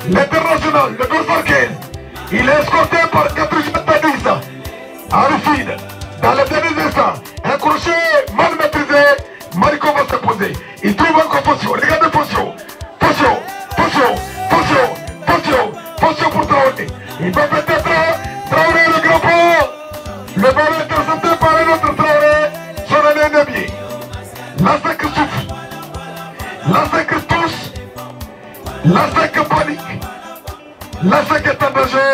L'international, le Gorfarken, il est escorté par Katrina Tadisa. Arifide, dans les derniers instants, un crochet mal maîtrisé, Mariko va se poser. Il trouve encore position, regardez position. Position pour Traoré. Il va peut-être Traoré le grand pont. Le ballon est intercepté par un autre Traoré, son ennemi. La 5 souffle, la 5 touche, la 5 panique, la 5 est en danger,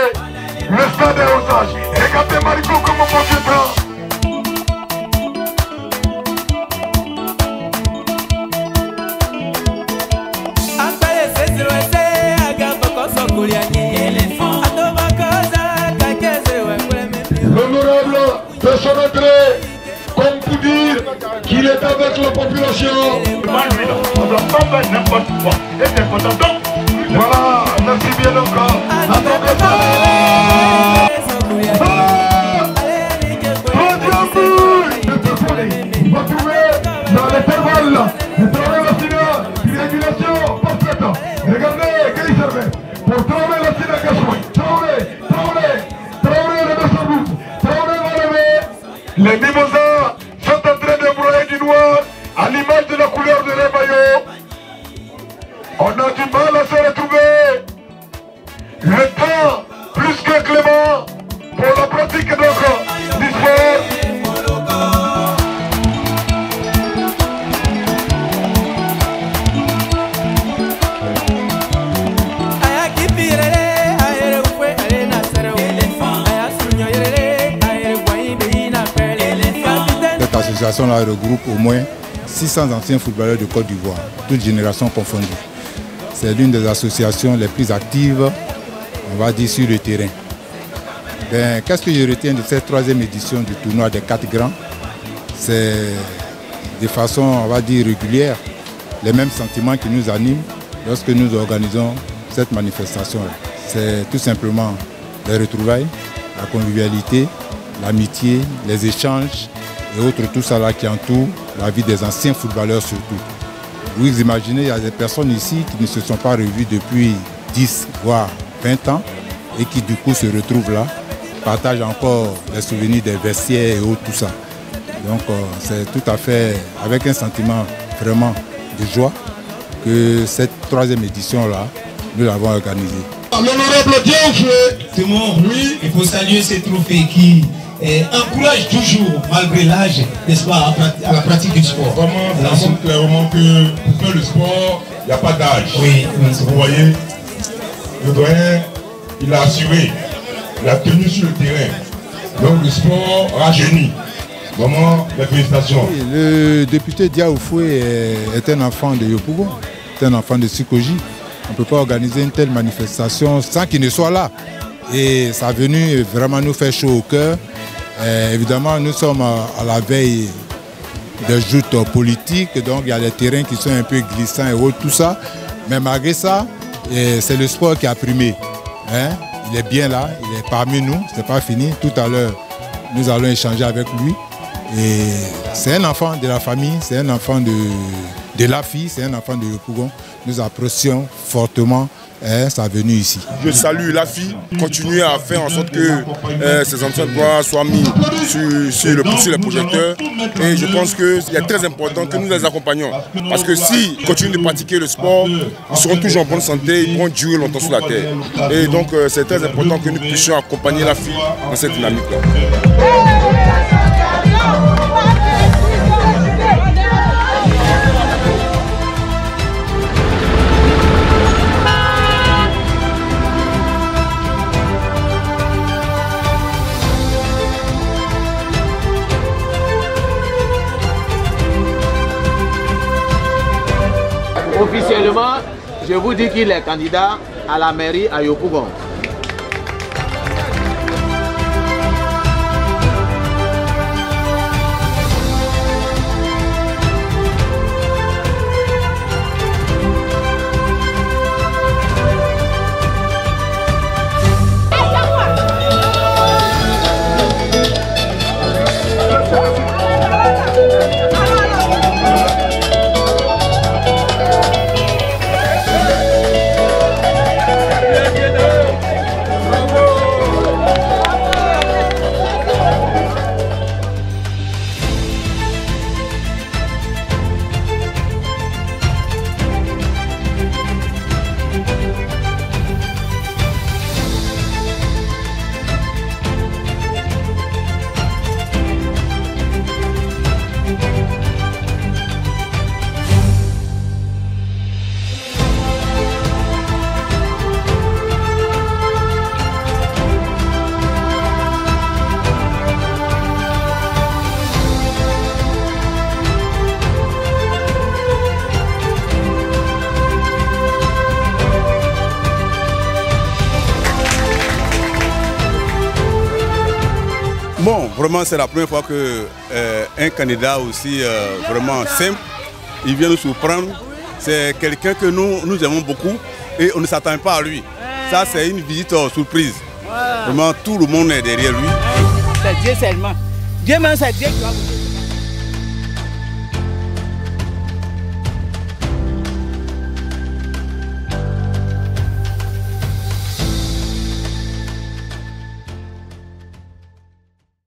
le stade est aux âges. Regardez Mariko comme on mange le temps. L'honorable de son entrée, comme pour dire qu'il est avec la population. Voilà, merci bien encore. Il va trouver dans l'intervalle, il travaille la finale, triangulation parfaite. Regardez, quel servait. Pour trouver la finale Gachoui. Traoré remet son route. Traoré va lever. Les mimosas sont en train de broyer du noir à l'image de la couleur de les maillots. On a du mal à se retrouver. Le temps plus que clément pour la pratique donc du sport. Cette association-là regroupe au moins 600 anciens footballeurs de Côte d'Ivoire, toutes générations confondues. C'est l'une des associations les plus actives, on va dire, sur le terrain. Qu'est-ce que je retiens de cette 3e édition du tournoi des 4 grands? C'est de façon, on va dire, régulière, les mêmes sentiments qui nous animent lorsque nous organisons cette manifestation-là. C'est tout simplement les retrouvailles, la convivialité, l'amitié, les échanges et autres, tout ça là qui entoure la vie des anciens footballeurs surtout. Vous imaginez, il y a des personnes ici qui ne se sont pas revues depuis 10 voire 20 ans et qui du coup se retrouvent là, partagent encore les souvenirs des vestiaires et autres, tout ça. Donc c'est tout à fait avec un sentiment vraiment de joie que cette 3e édition là, nous l'avons organisée. L'honorable Diofoué. Oui, il faut saluer ces trophées qui encouragent toujours, malgré l'âge, n'est-ce pas, à la pratique du sport. Vraiment, ça montre clairement que pour faire le sport, il n'y a pas d'âge. Oui, vous voyez, le doyen, il a assuré, il a tenu sur le terrain. Donc le sport rajeunit. Vraiment, les félicitations. Le député Diaoufoué est un enfant de Yopougon, est un enfant de Sikoji. On ne peut pas organiser une telle manifestation sans qu'il ne soit là. Et ça a venu vraiment nous faire chaud au cœur. Évidemment, nous sommes à la veille des joutes politiques, donc il y a des terrains qui sont un peu glissants et autres, tout ça. Mais malgré ça, c'est le sport qui a primé. Il est bien là, il est parmi nous, ce n'est pas fini. Tout à l'heure, nous allons échanger avec lui. Et c'est un enfant de la famille, c'est un enfant de la fille, c'est un enfant de Yopougon. Nous apprécions fortement sa venue ici. Je salue la fille, continuer à faire en sorte que ces enfants soient mis sur les projecteurs. Et je pense qu'il est très important que nous les accompagnions. Parce que s'ils continuent de pratiquer le sport, ils seront toujours en bonne santé, ils pourront durer longtemps sur la terre. Et donc c'est très important que nous puissions accompagner la fille dans cette dynamique-là. Officiellement, je vous dis qu'il est candidat à la mairie à Yopougon. Vraiment, c'est la première fois qu'un candidat aussi vraiment simple, il vient nous surprendre. C'est quelqu'un que nous aimons beaucoup et on ne s'attend pas à lui. Ça, c'est une visite surprise. Vraiment, tout le monde est derrière lui. C'est Dieu seulement. Dieu même, c'est Dieu qui va vous